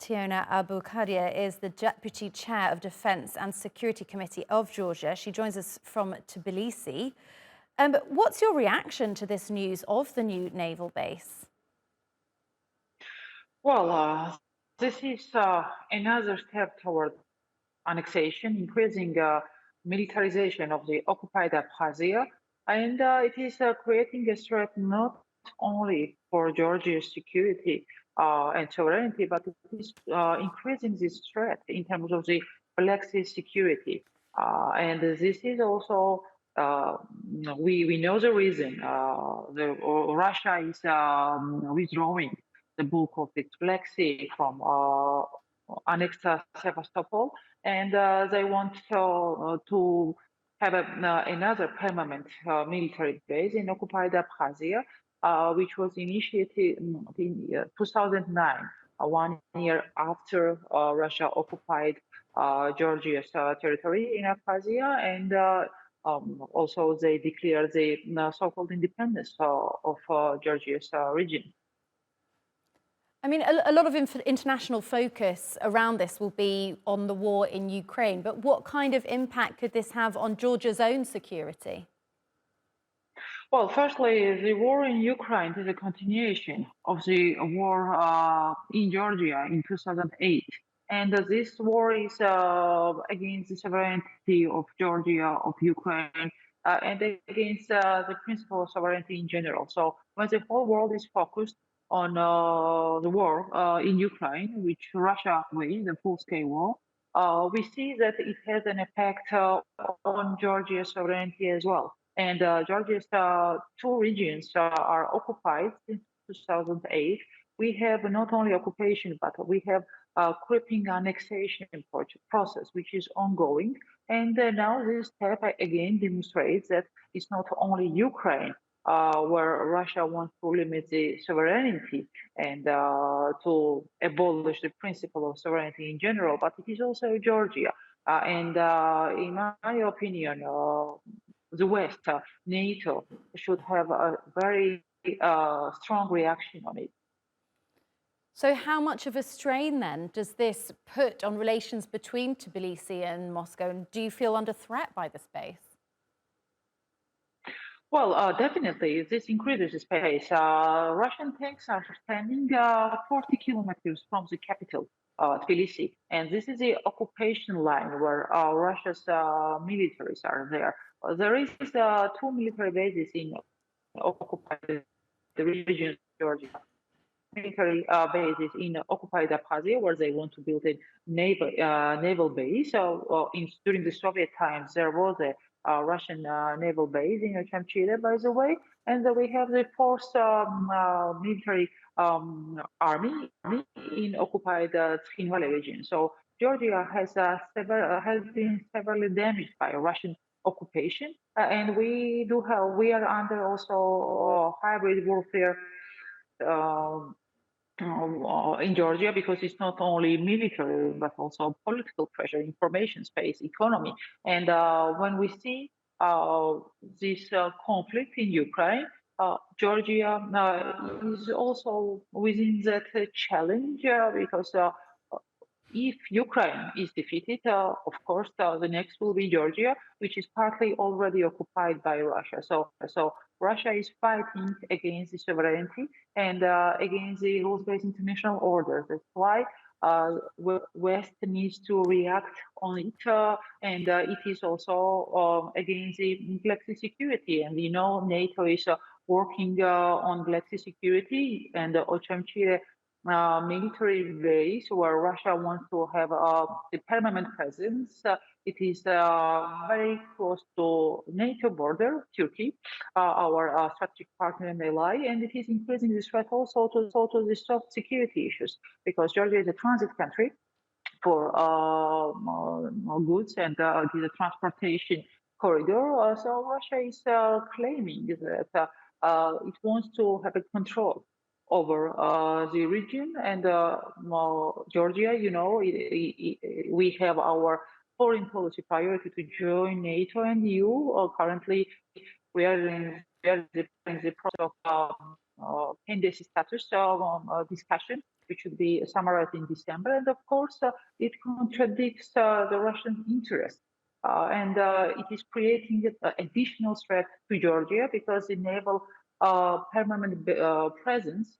Teona Akubardia is the Deputy Chair of Defence and Security Committee of Georgia. She joins us from Tbilisi. What's your reaction to this news of the new naval base? Well, this is another step toward annexation, increasing militarization of the occupied Abkhazia, and it is creating a threat not only for Georgia's security and sovereignty, but it is increasing this threat in terms of the Black Sea security. And this is also we know the reason. Russia is withdrawing the bulk of its Black Sea from annexed Sevastopol, and they want to have another permanent military base in occupied Abkhazia, which was initiated in 2009, 1 year after Russia occupied Georgia's territory in Abkhazia, and also they declared the so-called independence of Georgia's region. I mean, a lot of international focus around this will be on the war in Ukraine, but what kind of impact could this have on Georgia's own security? Well, firstly, the war in Ukraine is a continuation of the war in Georgia in 2008. And this war is against the sovereignty of Georgia, of Ukraine, and against the principle of sovereignty in general. So when the whole world is focused on the war in Ukraine, which Russia waged, the full-scale war, we see that it has an effect on Georgia's sovereignty as well. And Georgia's two regions are occupied since 2008. We have not only occupation, but we have a creeping annexation process, which is ongoing. And now this step again demonstrates that it's not only Ukraine where Russia wants to limit the sovereignty and to abolish the principle of sovereignty in general, but it is also Georgia. And in my opinion, the West, NATO, should have a very strong reaction on it. So how much of a strain then does this put on relations between Tbilisi and Moscow? And do you feel under threat by the space? Well, definitely, this increases the space. Russian tanks are standing 40 kilometers from the capital, Tbilisi, and this is the occupation line where Russia's militaries are there. There is two military bases in occupied the region of Georgia. Military bases in occupied Abkhazia, where they want to build a naval base. So, during the Soviet times, there was a Russian naval base in Chamchire, by the way, and we have the fourth military army in occupied Tkhinvali region. So Georgia has been severely damaged by Russian occupation, and we are under also hybrid warfare in Georgia, because it's not only military but also political pressure, information space, economy. And when we see this conflict in Ukraine, Georgia is also within that challenge, because if Ukraine is defeated, of course, the next will be Georgia, which is partly already occupied by Russia. So Russia is fighting against the sovereignty and against the rules-based international order. That's why West needs to react on it, and it is also against the Black Sea security. And NATO is working on Black Sea security, and Ochemchire military base where Russia wants to have a permanent presence. It is very close to NATO border, Turkey, our strategic partner and ally, and it is increasing this threat also to the soft security issues, because Georgia is a transit country for goods, and it is a transportation corridor. So Russia is claiming that it wants to have a control over the region, and Georgia, we have our foreign policy priority to join NATO and EU. Currently, we are in the process of candidacy status discussion, which should be summarized in December. And of course, it contradicts the Russian interests. And it is creating an additional threat to Georgia because the naval permanent presence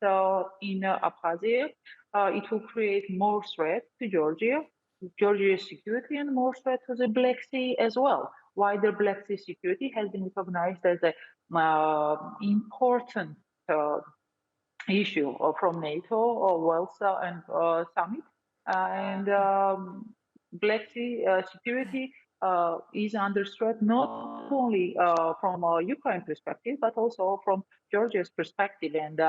in Abkhazia, it will create more threat to Georgia's security, and more threat to the Black Sea as well. Wider Black Sea security has been recognized as an important issue from NATO or Wells and Summit. And Black Sea security is under threat not only from a Ukraine perspective, but also from Georgia's perspective. And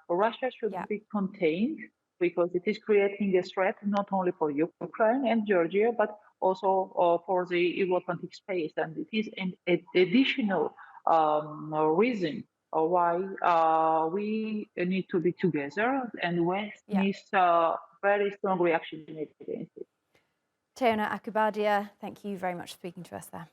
Russia should be contained because it is creating a threat not only for Ukraine and Georgia, but also for the Euro-Atlantic space. And it is an additional reason why we need to be together, and West needs a very strong reaction against it. Teona Akubardia, thank you very much for speaking to us there.